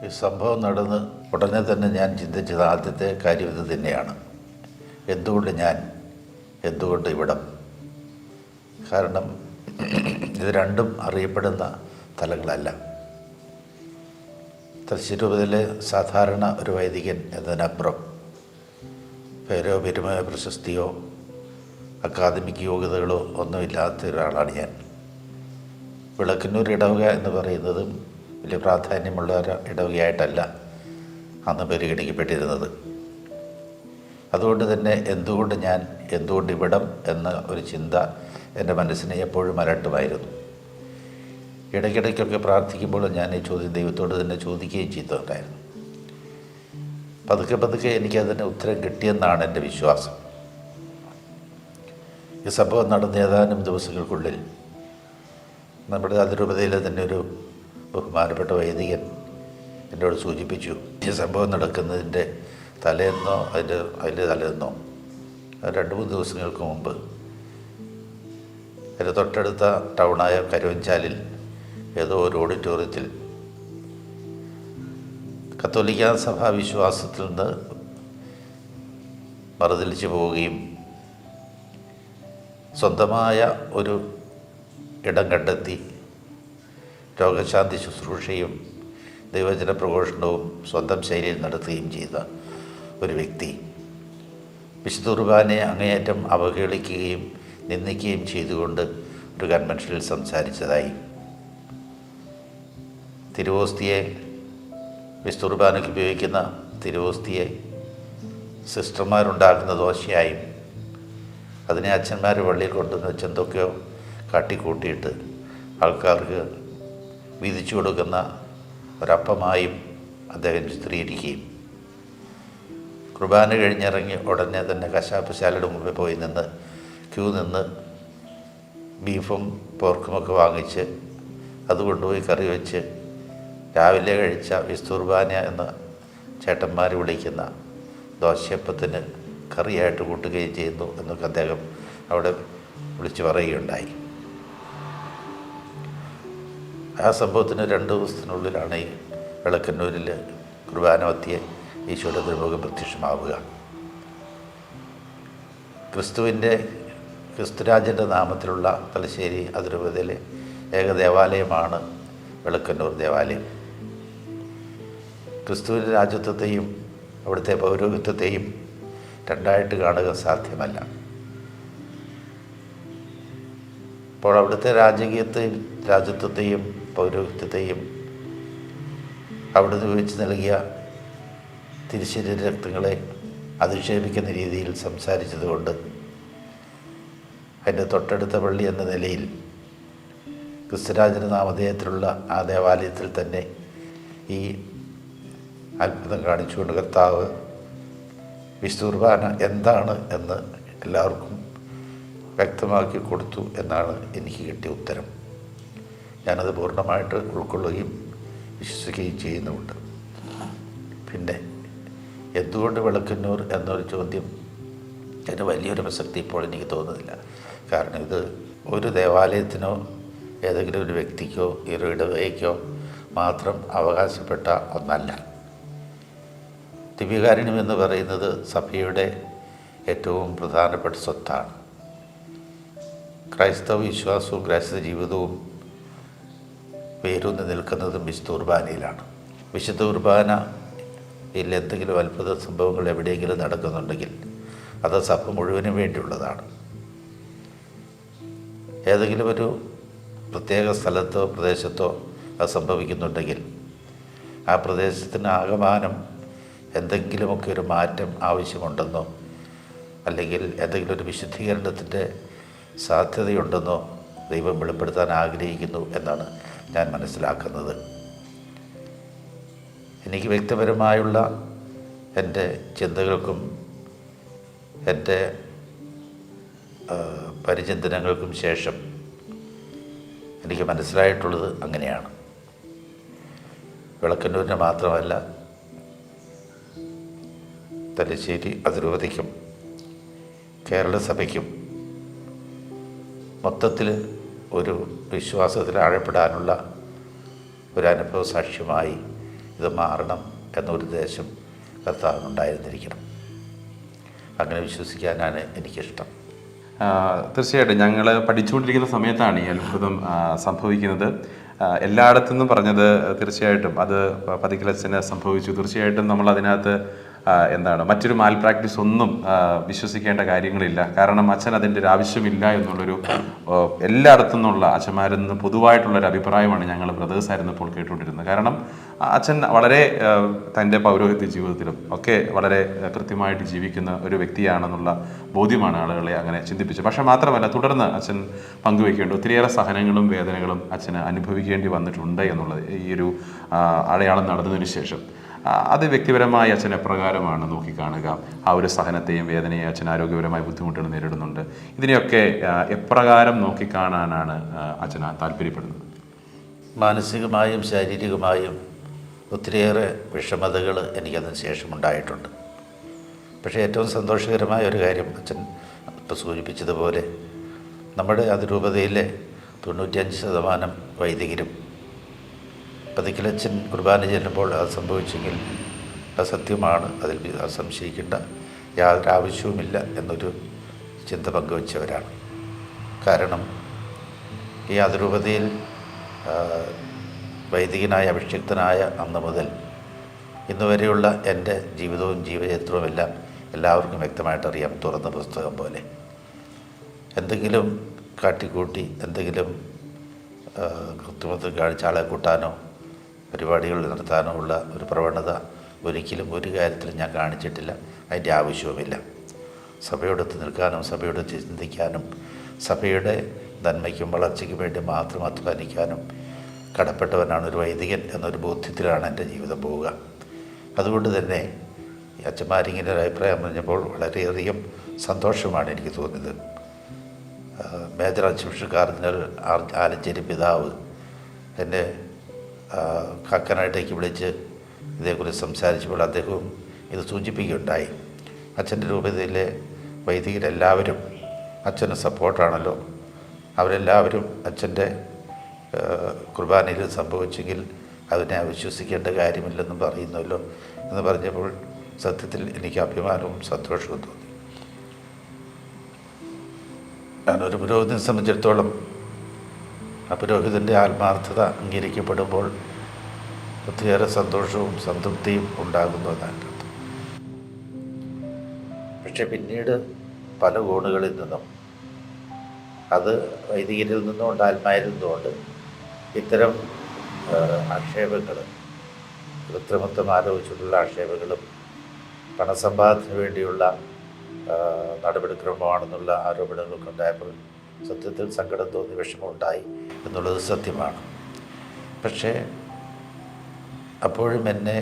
ഈ സംഭവം നടന്ന് ഉടനെ തന്നെ ഞാൻ ചിന്തിച്ചത് ആദ്യത്തെ കാര്യം ഇത് തന്നെയാണ്. എന്തുകൊണ്ട് ഞാൻ, എന്തുകൊണ്ട് ഇവിടം? കാരണം ഇത് രണ്ടും അറിയപ്പെടുന്ന സ്ഥലങ്ങളല്ല. തലശ്ശേരി രൂപതയിലെ സാധാരണ ഒരു വൈദികൻ എന്നതിനപ്പുറം പേരോ പെരുമയോ പ്രശസ്തിയോ അക്കാദമിക് യോഗ്യതകളോ ഒന്നുമില്ലാത്ത ഒരാളാണ് ഞാൻ. വിളക്കന്നൂർ ഇടവക എന്ന് പറയുന്നതും വലിയ പ്രാധാന്യമുള്ള ഒരു ഇടവകയായിട്ടല്ല അന്ന് പരിഗണിക്കപ്പെട്ടിരുന്നത്. അതുകൊണ്ട് തന്നെ എന്തുകൊണ്ട് ഞാൻ, എന്തുകൊണ്ട് ഇവിടം എന്ന ഒരു ചിന്ത എൻ്റെ മനസ്സിനെ എപ്പോഴും അലട്ടുമായിരുന്നു. ഇടയ്ക്കിടയ്ക്കൊക്കെ പ്രാർത്ഥിക്കുമ്പോൾ ഞാൻ ഈ ചോദ്യം ദൈവത്തോട് തന്നെ ചോദിക്കുകയും ചെയ്തിട്ടുണ്ടായിരുന്നു. പതുക്കെ പതുക്കെ എനിക്കതിന് ഉത്തരം കിട്ടിയെന്നാണ് എൻ്റെ വിശ്വാസം. ഈ സംഭവം നടന്ന ഏതാനും ദിവസങ്ങൾക്കുള്ളിൽ നമ്മുടെ അതിരൂപതയിലെ തന്നെ ഒരു ബഹുമാനപ്പെട്ട വൈദികൻ എന്നോട് സൂചിപ്പിച്ചു, ഈ സംഭവം നടക്കുന്നതിൻ്റെ തലേന്നോ അതിൻ്റെ തലേന്നോ 2-3 ദിവസങ്ങൾക്ക് മുമ്പ് എൻ്റെ തൊട്ടടുത്ത ടൗണായ കരുവഞ്ചാലിൽ ഏതോ ഒരു ഓഡിറ്റോറിയത്തിൽ കത്തോലിക്കാ സഭാ വിശ്വാസത്തിൽ നിന്ന് മറുതിരിച്ചു പോവുകയും സ്വന്തമായ ഒരു ഇടം കണ്ടെത്തി രോഗശാന്തി ശുശ്രൂഷയും ദൈവജന പ്രഘോഷണവും സ്വന്തം ശൈലിയിൽ നടത്തുകയും ചെയ്ത ഒരു വ്യക്തി വിശുദ്ധ കുർബാനയെ അങ്ങേയറ്റം അവഹേളിക്കുകയും നിന്ദിക്കുകയും ചെയ്തുകൊണ്ട് ഒരു കൺവെൻഷനിൽ സംസാരിച്ചതായി, തിരുവോസ്തിയെ, വിശുദ്ധ കുർബാനയ്ക്ക് ഉപയോഗിക്കുന്ന തിരുവോസ്തിയെ സിസ്റ്റർമാരുണ്ടാക്കുന്ന ദോശയായും അതിനെ അച്ഛന്മാർ പള്ളിയിൽ കൊണ്ടുവന്ന് വെച്ച് എന്തൊക്കെയോ കാട്ടിക്കൂട്ടിയിട്ട് ആൾക്കാർക്ക് വീതിച്ചു കൊടുക്കുന്ന ഒരപ്പമായും അദ്ദേഹം ചിത്രീകരിക്കുകയും കുർബാന കഴിഞ്ഞിറങ്ങി ഉടനെ തന്നെ കശാപ്പശാലയുടെ മുമ്പിൽ പോയി നിന്ന് ക്യൂ നിന്ന് ബീഫും പോർക്കുമൊക്കെ വാങ്ങിച്ച് അത് കൊണ്ടുപോയി കറി വെച്ച് രാവിലെ കഴിച്ച വിശുദ്ധ കുർബാന എന്ന് ചേട്ടന്മാർ വിളിക്കുന്ന ദോശയപ്പത്തിന് കറിയായിട്ട് കൂട്ടുകയും ചെയ്യുന്നു എന്നൊക്കെ അദ്ദേഹം അവിടെ വിളിച്ച് പറയുകയുണ്ടായി. ആ സംഭവത്തിന് 2 ദിവസത്തിനുള്ളിലാണ് ഈ വിളക്കന്നൂരിൽ കുർബാന മധ്യേ ഈശോയുടെ തിരുമുഖം പ്രത്യക്ഷമാവുക. ക്രിസ്തുരാജൻ്റെ നാമത്തിലുള്ള തലശ്ശേരി അതിരൂപതയിലെ ഏക ദേവാലയമാണ് വിളക്കന്നൂർ ദേവാലയം. ക്രിസ്തുവിൻ്റെ രാജ്യത്വത്തെയും അവിടുത്തെ പൗരോഹിത്യത്തെയും രണ്ടായിട്ട് കാണുക സാധ്യമല്ല. അപ്പോൾ അവിടുത്തെ രാജ്യത്വത്തെയും പൗരോഹിത്യത്തെയും അവിടുന്ന് ഉപയോഗിച്ച് നൽകിയ തിരുശരീര രക്തങ്ങളെ അധിക്ഷേപിക്കുന്ന രീതിയിൽ സംസാരിച്ചതുകൊണ്ട് അതിൻ്റെ തൊട്ടടുത്ത പള്ളി എന്ന നിലയിൽ ക്രിസ്തുരാജൻ്റെ നാമധേയത്തിലുള്ള ആ ദേവാലയത്തിൽ തന്നെ ഈ അത്ഭുതം കാണിച്ചുകൊണ്ട് കർത്താവ് വിശുദ്ധ കുർബാന എന്താണ് എന്ന് എല്ലാവർക്കും വ്യക്തമാക്കി കൊടുത്തു എന്നാണ് എനിക്ക് കിട്ടിയ ഉത്തരം. ഞാനത് പൂർണ്ണമായിട്ട് ഉൾക്കൊള്ളുകയും വിശ്വസിക്കുകയും ചെയ്യുന്നുമുണ്ട്. പിന്നെ എന്തുകൊണ്ട് വിളക്കന്നൂർ എന്നൊരു ചോദ്യം അതിന് വലിയൊരു പ്രസക്തി ഇപ്പോൾ എനിക്ക് തോന്നുന്നില്ല. കാരണം ഇത് ഒരു ദേവാലയത്തിനോ ഏതെങ്കിലും ഒരു വ്യക്തിക്കോ ഒരു ഇടവകയ്ക്കോ മാത്രം അവകാശപ്പെട്ട ഒന്നല്ല. ദിവ്യകാരുണ്യം എന്ന് പറയുന്നത് സഭയുടെ ഏറ്റവും പ്രധാനപ്പെട്ട സ്വത്താണ്. ക്രൈസ്തവ വിശ്വാസവും ക്രൈസ്തവ ജീവിതവും വേരൂന്നി നിൽക്കുന്നതും വിശുദ്ധ കുർബാനയിലാണ്. വിശുദ്ധ കുർബാനയിൽ എന്തെങ്കിലും അത്ഭുത സംഭവങ്ങൾ എവിടെയെങ്കിലും നടക്കുന്നുണ്ടെങ്കിൽ അത് സഭ മുഴുവനും വേണ്ടിയുള്ളതാണ്. ഏതെങ്കിലും ഒരു പ്രത്യേക സ്ഥലത്തോ പ്രദേശത്തോ അത് സംഭവിക്കുന്നുണ്ടെങ്കിൽ ആ പ്രദേശത്തിന് ആകമാനം എന്തെങ്കിലുമൊക്കെ ഒരു മാറ്റം ആവശ്യമുണ്ടെന്നോ അല്ലെങ്കിൽ എന്തെങ്കിലും ഒരു വിശുദ്ധീകരണത്തിൻ്റെ സാധ്യതയുണ്ടെന്നോ ദൈവം വെളിപ്പെടുത്താൻ ആഗ്രഹിക്കുന്നു എന്നാണ് ഞാൻ മനസ്സിലാക്കുന്നത്. എനിക്ക് വ്യക്തിപരമായുള്ള എൻ്റെ ചിന്തകൾക്കും എൻ്റെ പരിചിന്തനങ്ങൾക്കും ശേഷം എനിക്ക് മനസ്സിലായിട്ടുള്ളത് അങ്ങനെയാണ്. വിളക്കന്നൂരിന് മാത്രമല്ല, തലശ്ശേരി അതിരൂപതയ്ക്കും കേരള സഭയ്ക്കും മൊത്തത്തിൽ ഒരു വിശ്വാസത്തിൽ ആഴപ്പെടാനുള്ള ഒരു അനുഭവ സാക്ഷ്യമായി ഇത് മാറണം എന്നൊരു ഉദ്ദേശം കർത്താവിനുണ്ടായിരുന്നിരിക്കണം. അങ്ങനെ വിശ്വസിക്കാനാണ് എനിക്കിഷ്ടം. തീർച്ചയായിട്ടും ഞങ്ങൾ പഠിച്ചുകൊണ്ടിരിക്കുന്ന സമയത്താണ് ഈ അത്ഭുതം സംഭവിക്കുന്നത്. എല്ലായിടത്തു നിന്നും പറഞ്ഞത് തീർച്ചയായിട്ടും അത് പതിക്കലച്ഛന് സംഭവിച്ചു. തീർച്ചയായിട്ടും നമ്മൾ അതിനകത്ത് മറ്റൊരു മാൽ പ്രാക്ടീസ് ഒന്നും വിശ്വസിക്കേണ്ട കാര്യങ്ങളില്ല. കാരണം അച്ഛൻ അതിൻ്റെ ഒരു ആവശ്യമില്ല എന്നുള്ളൊരു എല്ലായിടത്തു നിന്നുള്ള അച്ഛന്മാരിൽ നിന്ന് പൊതുവായിട്ടുള്ളൊരു അഭിപ്രായമാണ് ഞങ്ങൾ ബ്രദേഴ്സായിരുന്നപ്പോൾ കേട്ടുകൊണ്ടിരുന്നത്. കാരണം അച്ഛൻ വളരെ തൻ്റെ പൗരോഹിത്യ ജീവിതത്തിലും ഒക്കെ വളരെ കൃത്യമായിട്ട് ജീവിക്കുന്ന ഒരു വ്യക്തിയാണെന്നുള്ള ബോധ്യമാണ് ആളുകളെ അങ്ങനെ ചിന്തിപ്പിച്ചത്. പക്ഷേ മാത്രമല്ല, തുടർന്ന് അച്ഛൻ പങ്കുവയ്ക്കേണ്ട ഒത്തിരിയേറെ സഹനങ്ങളും വേദനകളും അച്ഛന് അനുഭവിക്കേണ്ടി വന്നിട്ടുണ്ട് എന്നുള്ളത് ഈ ഒരു അടയാളം നടന്നതിന് ശേഷം അത് വ്യക്തിപരമായി അച്ഛൻ എപ്രകാരമാണ് നോക്കിക്കാണുക? ആ ഒരു സഹനത്തെയും വേദനയെയും അച്ഛൻ ആരോഗ്യപരമായ ബുദ്ധിമുട്ടുകൾ നേരിടുന്നുണ്ട്. ഇതിനെയൊക്കെ എപ്രകാരം നോക്കിക്കാണാനാണ് അച്ഛൻ താല്പര്യപ്പെടുന്നത്? മാനസികമായും ശാരീരികമായും ഒത്തിരിയേറെ വിഷമതകൾ എനിക്കതിന് ശേഷമുണ്ടായിട്ടുണ്ട്. പക്ഷേ ഏറ്റവും സന്തോഷകരമായ ഒരു കാര്യം അച്ഛൻ ഇപ്പോൾ സൂചിപ്പിച്ചതുപോലെ നമ്മുടെ അതിരൂപതയിലെ 95% വൈദികരും പതിക്കലച്ഛൻ കുർബാന ചെല്ലുമ്പോൾ അത് സംഭവിച്ചെങ്കിൽ അത് സത്യമാണ്, അതിൽ സംശയിക്കേണ്ട യാതൊരു ആവശ്യവുമില്ല എന്നൊരു ചിന്ത പങ്കുവച്ചവരാണ്. കാരണം ഈ അതിരൂപതയിൽ വൈദികനായ അഭിഷിക്തനായ അന്ന് മുതൽ ഇന്ന് വരെയുള്ള എൻ്റെ ജീവിതവും ജീവചരിത്രവും എല്ലാം എല്ലാവർക്കും വ്യക്തമായിട്ട് അറിയാം. തുറന്ന പുസ്തകം പോലെ എന്തെങ്കിലും കാട്ടിക്കൂട്ടി എന്തെങ്കിലും കൃത്രിമത്വം കാണിച്ച് ആളെ കൂട്ടാനോ പരിപാടികൾ നടത്താനോ ഉള്ള ഒരു പ്രവണത ഒരിക്കലും ഒരു കാര്യത്തിലും ഞാൻ കാണിച്ചിട്ടില്ല. അതിൻ്റെ ആവശ്യവുമില്ല. സഭയോടൊത്ത് നിൽക്കാനും സഭയോടൊത്ത് ചിന്തിക്കാനും സഭയുടെ നന്മയ്ക്കും വളർച്ചയ്ക്കും വേണ്ടി മാത്രം അധ്വാനിക്കാനും കടപ്പെട്ടവനാണ് ഒരു വൈദികൻ എന്നൊരു ബോധ്യത്തിലാണ് എൻ്റെ ജീവിതം പോവുക. അതുകൊണ്ട് തന്നെ ഈ അച്ഛന്മാരിങ്ങനെ ഒരു അഭിപ്രായം പറഞ്ഞപ്പോൾ വളരെയധികം സന്തോഷമാണ് എനിക്ക് തോന്നിയത്. Major arch bishop cardinal Alencherry പിതാവ് എന്നെ കാക്കനായിട്ടേക്ക് വിളിച്ച് ഇതേക്കുറിച്ച് സംസാരിച്ചപ്പോൾ അദ്ദേഹവും ഇത് സൂചിപ്പിക്കുകയുണ്ടായി. അച്ഛൻ്റെ രൂപതയിലെ വൈദികരെല്ലാവരും അച്ഛന് സപ്പോർട്ടാണല്ലോ, അവരെല്ലാവരും അച്ഛൻ്റെ കുർബാനയിൽ സംഭവിച്ചെങ്കിൽ അതിനെ അവിശ്വസിക്കേണ്ട കാര്യമില്ലെന്നും പറയുന്നല്ലോ എന്ന് പറഞ്ഞപ്പോൾ സത്യത്തിൽ എനിക്ക് അഭിമാനവും സന്തോഷവും തോന്നി. ഞാനൊരു പുരോഹിതനെ സംബന്ധിച്ചിടത്തോളം ആ പുരോഹിതൻ്റെ ആത്മാർത്ഥത അംഗീകരിക്കപ്പെടുമ്പോൾ ഒത്തിരിയേറെ സന്തോഷവും സംതൃപ്തിയും ഉണ്ടാകുന്നു എന്നാണ്. പക്ഷെ പിന്നീട് പല കോണുകളിൽ നിന്നും, അത് വൈദികരിൽ നിന്നുകൊണ്ട് ആത്മാരിൽ നിന്നുകൊണ്ട് ഇത്തരം ആക്ഷേപങ്ങൾ, കൃത്രിമത്വം ആരോപിച്ചിട്ടുള്ള ആക്ഷേപങ്ങളും പണസമ്പാദത്തിന് വേണ്ടിയുള്ള നടപടിക്രമമാണെന്നുള്ള ആരോപണങ്ങളൊക്കെ ഉണ്ടായപ്പോൾ സത്യത്തിൽ സങ്കടം തോന്നി, വിഷമമുണ്ടായി എന്നുള്ളത് സത്യമാണ്. പക്ഷേ അപ്പോഴും എന്നെ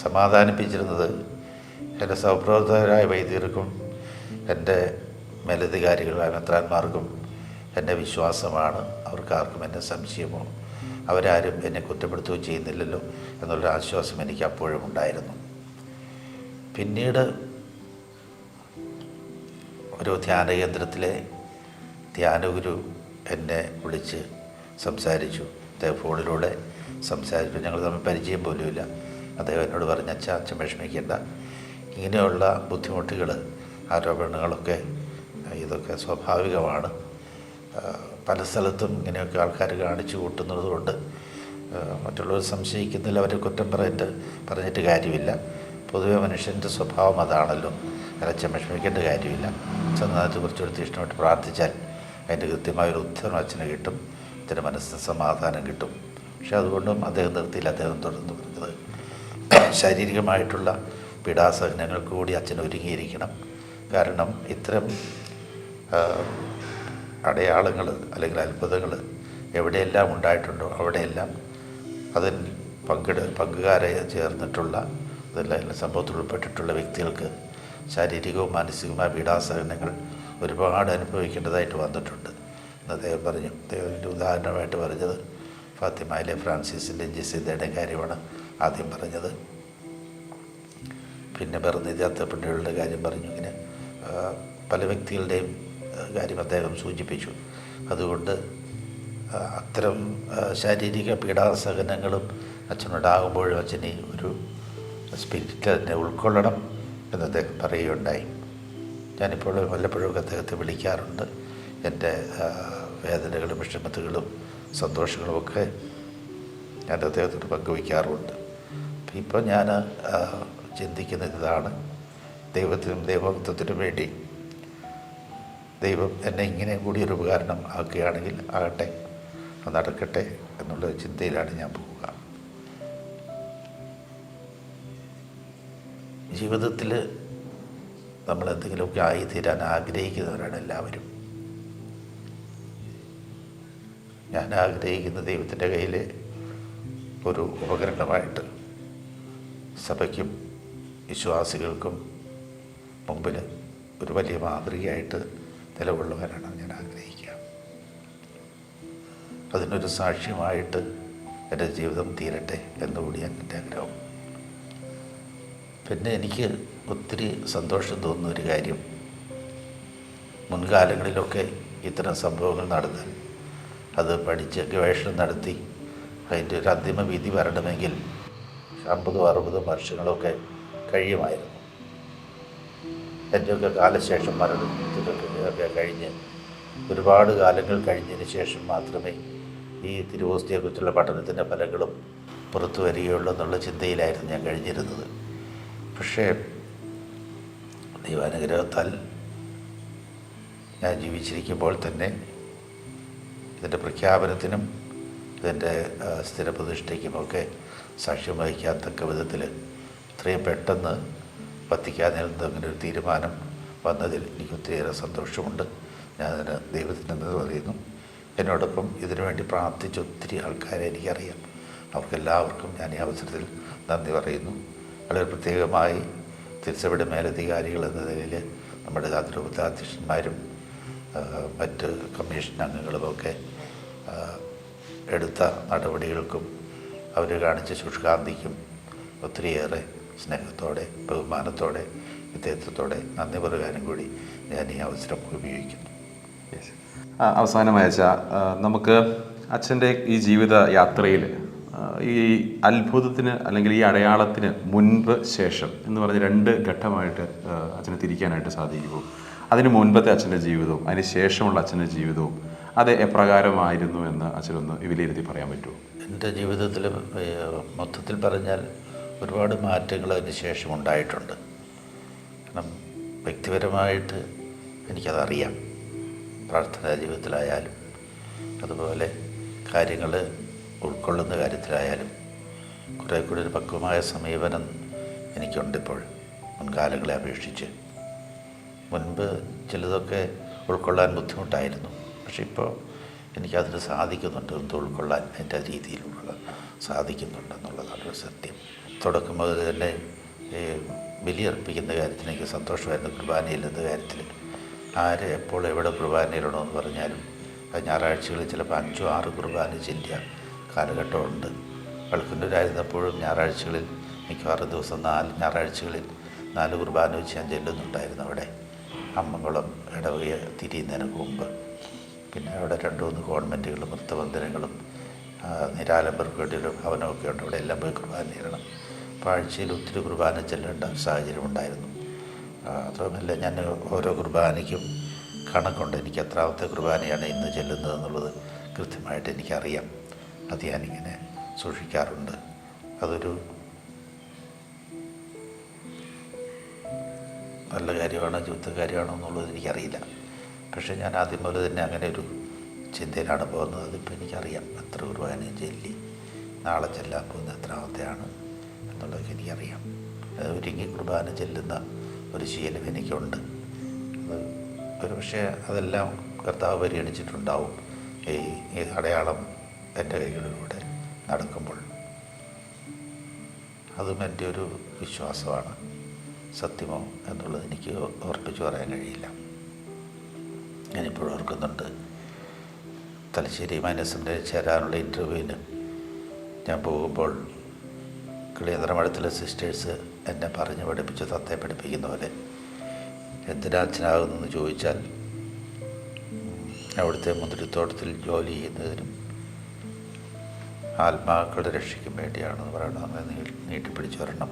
സമാധാനിപ്പിച്ചിരുന്നത് എൻ്റെ സഹപ്രവർത്തകരായ വൈദികർക്കും എൻ്റെ മേലധികാരികളായ മെത്രാന്മാർക്കും എൻ്റെ വിശ്വാസമാണ്. അവർക്കാർക്കും എന്നെ സംശയമോ അവരാരും എന്നെ കുറ്റപ്പെടുത്തുകയോ ചെയ്യുന്നില്ലല്ലോ എന്നുള്ളൊരു ആശ്വാസം എനിക്ക് അപ്പോഴും ഉണ്ടായിരുന്നു. പിന്നീട് ഒരു ധ്യാനകേന്ദ്രത്തിലെ ധ്യാനഗുരു എന്നെ വിളിച്ച് സംസാരിച്ചു. അദ്ദേഹം ഫോണിലൂടെ സംസാരിച്ചു. ഞങ്ങൾ തമ്മിൽ പരിചയം പോലുമില്ല. അദ്ദേഹം എന്നോട് പറഞ്ഞ അച്ഛൻ വിഷമിക്കേണ്ട, ഇങ്ങനെയുള്ള ബുദ്ധിമുട്ടുകൾ, ആരോപണങ്ങളൊക്കെ ഇതൊക്കെ സ്വാഭാവികമാണ്. പല സ്ഥലത്തും ഇങ്ങനെയൊക്കെ ആൾക്കാർ കാണിച്ചു കൂട്ടുന്നത് കൊണ്ട് മറ്റുള്ളവർ സംശയിക്കുന്നില്ല, അവരെ കുറ്റം പറഞ്ഞിട്ട് കാര്യമില്ല. പൊതുവെ മനുഷ്യൻ്റെ സ്വഭാവം അതാണല്ലോ. അച്ഛൻ വിഷമിക്കേണ്ട കാര്യമില്ല. ചെന്നതിനകത്ത് കുറച്ചുകൂടി തീഷ്ണമായിട്ട് പ്രാർത്ഥിച്ചാൽ അതിൻ്റെ കൃത്യമായൊരു ഉത്തരം അച്ഛന് കിട്ടും, അച്ഛൻ്റെ മനസ്സിന് സമാധാനം കിട്ടും. പക്ഷെ അതുകൊണ്ടും അദ്ദേഹം നിർത്തിയില്ല. അദ്ദേഹം തുടർന്ന് പറഞ്ഞത് ശാരീരികമായിട്ടുള്ള പീഡാസഹനങ്ങൾക്ക് കൂടി അച്ഛൻ ഒരുങ്ങിയിരിക്കണം. കാരണം ഇത്തരം അടയാളങ്ങൾ അല്ലെങ്കിൽ അത്ഭുതങ്ങൾ എവിടെയെല്ലാം ഉണ്ടായിട്ടുണ്ടോ അവിടെയെല്ലാം അതിൽ പങ്കുകാരെ ചേർന്നിട്ടുള്ള അതെല്ലാം സംഭവത്തിൽ ഉൾപ്പെട്ടിട്ടുള്ള വ്യക്തികൾക്ക് ശാരീരികവും മാനസികവുമായ പീഡാസഹനങ്ങൾ ഒരുപാട് അനുഭവിക്കേണ്ടതായിട്ട് വന്നിട്ടുണ്ട് എന്ന് അദ്ദേഹം പറഞ്ഞു. അദ്ദേഹത്തിൻ്റെ ഉദാഹരണമായിട്ട് പറഞ്ഞത് ഫാത്തിമയിലെ ഫ്രാൻസിസിൻ്റെയും ജെസിന്തയുടെയും കാര്യമാണ് ആദ്യം പറഞ്ഞത്. പിന്നെ ബർന്നിജാത്ത പെണ്ണുകളുടെ കാര്യം പറഞ്ഞു. ഇങ്ങനെ പല വ്യക്തികളുടെയും കാര്യം അദ്ദേഹം സൂചിപ്പിച്ചു. അതുകൊണ്ട് അത്തരം ശാരീരിക പീഡാസഹനങ്ങളും അച്ഛനോടാകുമ്പോഴും അച്ഛൻ ഈ ഒരു സ്പിരിറ്റിൽ അതിനെ ഉൾക്കൊള്ളണം എന്ന് അദ്ദേഹം പറയുകയുണ്ടായി. ഞാനിപ്പോൾ വല്ലപ്പോഴും അദ്ദേഹത്തെ വിളിക്കാറുണ്ട്. എൻ്റെ വേദനകളും വിഷമതകളും സന്തോഷങ്ങളും ഒക്കെ ഞാൻ അദ്ദേഹത്തോട് പങ്കുവയ്ക്കാറുമുണ്ട്. ഇപ്പോൾ ഞാൻ ചിന്തിക്കുന്നത് ഇതാണ്, ദൈവത്തിനും ദൈവഭക്തത്തിനും വേണ്ടി ദൈവം എന്നെ ഇങ്ങനെ കൂടി ഒരു ഉപകരണം ആക്കുകയാണെങ്കിൽ ആകട്ടെ, നടക്കട്ടെ എന്നുള്ള ചിന്തയിലാണ് ഞാൻ പോവുക. ജീവിതത്തിൽ നമ്മൾ എന്തെങ്കിലുമൊക്കെ ആയിത്തീരാൻ ആഗ്രഹിക്കുന്നവരാണ് എല്ലാവരും. ഞാൻ ആഗ്രഹിക്കുന്ന ദൈവത്തിൻ്റെ കയ്യിൽ ഒരു ഉപകരണമായിട്ട് സഭയ്ക്കും വിശ്വാസികൾക്കും മുമ്പിൽ ഒരു വലിയ മാതൃകയായിട്ട് നിലകൊള്ളുവാനാണ് ഞാൻ ആഗ്രഹിക്കുക. അതിനൊരു സാക്ഷ്യമായിട്ട് എൻ്റെ ജീവിതം തീരട്ടെ എന്നുകൂടിയാണ് എൻ്റെ ആഗ്രഹം. പിന്നെ എനിക്ക് ഒത്തിരി സന്തോഷം തോന്നുന്ന ഒരു കാര്യം, മുൻകാലങ്ങളിലൊക്കെ ഇത്തരം സംഭവങ്ങൾ നടന്നാൽ അത് പഠിച്ച് ഗവേഷണം നടത്തി അതിൻ്റെ ഒരു അന്തിമ വിധി വരണമെങ്കിൽ 50-60 വർഷങ്ങളൊക്കെ കഴിയുമായിരുന്നു. എൻ്റെയൊക്കെ കാലശേഷം മരണത്തിലൊക്കെ കഴിഞ്ഞ് ഒരുപാട് കാലങ്ങൾ കഴിഞ്ഞതിന് ശേഷം മാത്രമേ ഈ തിരുവോസ്തിയെക്കുറിച്ചുള്ള പഠനത്തിൻ്റെ ഫലങ്ങളും പുറത്തു വരികയുള്ളൂ എന്നുള്ള ചിന്തയിലായിരുന്നു ഞാൻ കഴിഞ്ഞിരുന്നത്. പക്ഷേ ദൈവാനുഗ്രഹത്താൽ ഞാൻ ജീവിച്ചിരിക്കുമ്പോൾ തന്നെ ഇതിൻ്റെ പ്രഖ്യാപനത്തിനും ഇതിൻ്റെ സ്ഥിരപ്രതിഷ്ഠയ്ക്കുമൊക്കെ സാക്ഷ്യം വഹിക്കാൻ തക്ക വിധത്തിൽ ഇത്രയും പെട്ടെന്ന് വത്തിക്കാനിൽ നിന്ന് അങ്ങനെ ഒരു തീരുമാനം വന്നതിൽ എനിക്ക് ഒത്തിരിയേറെ സന്തോഷമുണ്ട്. ഞാനതിന് ദൈവത്തിന് നന്ദി പറയുന്നു. എന്നോടൊപ്പം ഇതിനുവേണ്ടി പ്രാർത്ഥിച്ച ഒത്തിരി ആൾക്കാരെ എനിക്കറിയാം. അവർക്കെല്ലാവർക്കും ഞാൻ ഈ അവസരത്തിൽ നന്ദി പറയുന്നു. വളരെ പ്രത്യേകമായി തിരുസഭയുടെ മേലധികാരികൾ എന്ന നിലയിൽ നമ്മുടെ അതിരൂപതാധ്യക്ഷന്മാരും മറ്റ് കമ്മീഷൻ അംഗങ്ങളുമൊക്കെ എടുത്ത നടപടികൾക്കും അവർ കാണിച്ച ശുഷ്കാന്തിക്കും ഒത്തിരിയേറെ സ്നേഹത്തോടെ ബഹുമാനത്തോടെ വിധേയത്വത്തോടെ നന്ദി പറയാനും കൂടി ഞാൻ ഈ അവസരം ഉപയോഗിക്കുന്നു. അവസാനമായ നമുക്ക് അച്ഛൻ്റെ ഈ ജീവിത യാത്രയിൽ ഈ അത്ഭുതത്തിന് അല്ലെങ്കിൽ ഈ അടയാളത്തിന് മുൻപ് ശേഷം എന്ന് പറഞ്ഞ് 2 ഘട്ടമായിട്ട് അച്ഛനെ തിരിക്കാനായിട്ട് സാധിക്കുമോ? അതിന് മുൻപത്തെ അച്ഛൻ്റെ ജീവിതവും അതിന് ശേഷമുള്ള അച്ഛൻ്റെ ജീവിതവും അത് എപ്രകാരമായിരുന്നു എന്ന് അച്ഛനൊന്ന് വിലയിരുത്തി പറയാൻ പറ്റുമോ? എൻ്റെ ജീവിതത്തിൽ മൊത്തത്തിൽ പറഞ്ഞാൽ ഒരുപാട് മാറ്റങ്ങൾ അതിന് ശേഷം ഉണ്ടായിട്ടുണ്ട്. കാരണം വ്യക്തിപരമായിട്ട് എനിക്കതറിയാം. പ്രാർത്ഥനാ ജീവിതത്തിലായാലും അതുപോലെ കാര്യങ്ങൾ ഉൾക്കൊള്ളുന്ന കാര്യത്തിലായാലും കുറേ കൂടി ഒരു പക്വമായ സമീപനം എനിക്കുണ്ടിപ്പോൾ മുൻകാലങ്ങളെ അപേക്ഷിച്ച്. മുൻപ് ചിലതൊക്കെ ഉൾക്കൊള്ളാൻ ബുദ്ധിമുട്ടായിരുന്നു. പക്ഷെ ഇപ്പോൾ എനിക്കതിന് സാധിക്കുന്നുണ്ട്, ഒന്ന് ഉൾക്കൊള്ളാൻ എൻ്റെ രീതിയിലുള്ള സാധിക്കുന്നുണ്ടെന്നുള്ളതാണ് ഒരു സത്യം. തുടക്കം മുതൽ തന്നെ ബലിയർപ്പിക്കുന്ന കാര്യത്തിൽ എനിക്ക് സന്തോഷമായിരുന്നു. കുർബാനയിലെന്ന കാര്യത്തിൽ ആര് എപ്പോൾ എവിടെ കുർബാനയിലണോ എന്ന് പറഞ്ഞാലും അത് ഞായറാഴ്ചകളിൽ ചിലപ്പോൾ 5-6 കുർബാന ചെല്ലിയ കാലഘട്ടമുണ്ട്. വൾക്കുന്നൂരായിരുന്നപ്പോഴും ഞായറാഴ്ചകളിൽ മിക്കവാറും ദിവസം 4 ഞായറാഴ്ചകളിൽ 4 കുർബാന വെച്ച് ഞാൻ ചെല്ലുന്നുണ്ടായിരുന്നു. അവിടെ അമ്മംകുളം ഇടവക തിരിയുന്നതിന് മുമ്പ്. പിന്നെ അവിടെ 2-3 കോൺവെൻറ്റുകളും വൃത്തബന്ധനങ്ങളും നിരാലംബർക്ക് വേണ്ടിയും ഭവനമൊക്കെ ഉണ്ട്. അവിടെ എല്ലാം പോയി കുർബാന ചെല്ലണം. അപ്പോൾ ആഴ്ചയിൽ ഒത്തിരി കുർബാന ചെല്ലേണ്ട സാഹചര്യം ഉണ്ടായിരുന്നു. അതുമല്ല, ഞാൻ ഓരോ കുർബാനയ്ക്കും കണക്കുണ്ട്. എനിക്ക് എത്രാമത്തെ കുർബാനയാണ് ഇന്ന് ചെല്ലുന്നത് എന്നുള്ളത് കൃത്യമായിട്ട് എനിക്കറിയാം. അത് ഞാനിങ്ങനെ സൂക്ഷിക്കാറുണ്ട്. അതൊരു നല്ല കാര്യമാണോ ജീവിത കാര്യമാണോ എന്നുള്ളത് എനിക്കറിയില്ല. പക്ഷേ ഞാൻ ആദ്യം മുതൽ തന്നെ അങ്ങനെ ഒരു ചിന്തയിലാണ് പോകുന്നത്. അതിപ്പോൾ എനിക്കറിയാം എത്ര കുർബാനയും ചെല്ലി, നാളെ ചെല്ലാൻ പോകുന്ന എത്രാമത്തെയാണ് എന്നുള്ളതൊക്കെ എനിക്കറിയാം. ഒരുങ്ങി കുർബാന ചെല്ലുന്ന ഒരു ശീലം എനിക്കുണ്ട്. അത് ഒരു പക്ഷേ അതെല്ലാം കർത്താവ് പരിഗണിച്ചിട്ടുണ്ടാവും ഈ അടയാളം എൻ്റെ കൈകളിലൂടെ നടക്കുമ്പോൾ. അതും എൻ്റെ ഒരു വിശ്വാസമാണ്. സത്യമോ എന്നുള്ളത് എനിക്ക് ഉറപ്പിച്ചു പറയാൻ കഴിയില്ല. ഞാനിപ്പോൾ ഓർക്കുന്നുണ്ട്, തലശ്ശേരി മൈനസിൻ്റെ ചേരാനുള്ള ഇൻ്റർവ്യൂവിന് ഞാൻ പോകുമ്പോൾ കിളിയന്ത്രമഠത്തിലെ സിസ്റ്റേഴ്സ് എന്നെ പറഞ്ഞ് പഠിപ്പിച്ച് തത്തയെ പഠിപ്പിക്കുന്ന പോലെ എന്തിനാ അച്ഛനാകുന്നെന്ന് ചോദിച്ചാൽ അവിടുത്തെ മുന്തിരിത്തോട്ടത്തിൽ ജോലി ചെയ്യുന്നതിനും ആത്മാക്കളുടെ രക്ഷയ്ക്കും വേണ്ടിയാണെന്ന് പറയണം. അങ്ങനെ നീട്ടിപ്പിടിച്ച് വരണം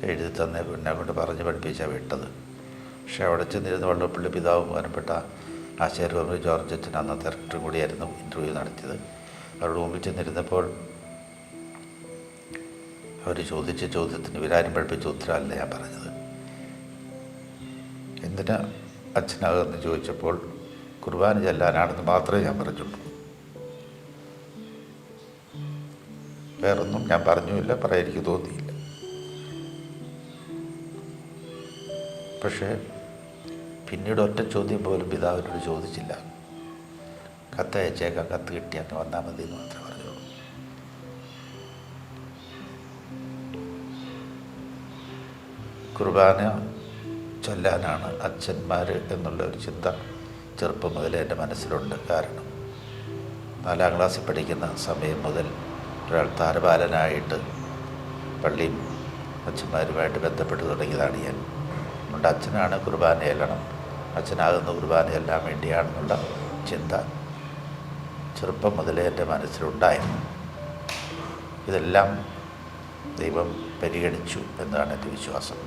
എഴുതി തന്നെ എന്നെ കൊണ്ട് പറഞ്ഞ് പഠിപ്പിച്ചാണ് വിട്ടത്. പക്ഷേ അവിടെ ചെന്നിരുന്ന് വള്ളപ്പള്ളി പിതാവും ബഹുമാനപ്പെട്ട ആശാര്യ ജോർജ് അച്ഛൻ അന്നത്തെ ഡയറക്ടറും കൂടിയായിരുന്നു ഇൻ്റർവ്യൂ നടത്തിയത്. അവരുടെ മുമ്പിൽ ചെന്നിരുന്നപ്പോൾ അവർ ചോദിച്ച ചോദ്യത്തിന് ഇവരാരും പഠിപ്പിച്ച ഉത്തരമല്ല ഞാൻ പറഞ്ഞത്. എന്തിനാ അച്ഛനാകുമെന്ന് ചോദിച്ചപ്പോൾ കുർബാന ചെല്ലാനാണെന്ന് മാത്രമേ ഞാൻ പറഞ്ഞുള്ളൂ. വേറൊന്നും ഞാൻ പറഞ്ഞുമില്ല, പറയാൻ എനിക്ക് തോന്നിയില്ല. പക്ഷേ പിന്നീട് ഒറ്റ ചോദ്യം പോലും പിതാവിനോട് ചോദിച്ചില്ല. കത്ത് അയച്ചേക്കാം, കത്ത് കിട്ടിയാൽ വന്നാൽ മതി എന്ന് മാത്രമേ പറഞ്ഞുള്ളൂ. കുർബാന ചൊല്ലാനാണ് അച്ഛന്മാർ എന്നുള്ള ഒരു ചിന്ത ചെറുപ്പം മുതലേ എൻ്റെ മനസ്സിലുണ്ട്. കാരണം 4ാം ക്ലാസ്സിൽ പഠിക്കുന്ന സമയം മുതൽ ഒരാൾ താരപാലനായിട്ട് പള്ളിയും അച്ഛന്മാരുമായിട്ട് ബന്ധപ്പെട്ട് തുടങ്ങിയതാണ് ഞാൻ. അതുകൊണ്ട് അച്ഛനാണ് കുർബാന ചെല്ലണം, അച്ഛനാകുന്ന കുർബാന ചെല്ലാൻ വേണ്ടിയാണെന്നുള്ള ചിന്ത ചെറുപ്പം മുതലേ എൻ്റെ മനസ്സിലുണ്ടായിരുന്നു. ഇതെല്ലാം ദൈവം പരിഗണിച്ചു എന്നാണ് എൻ്റെ വിശ്വാസം.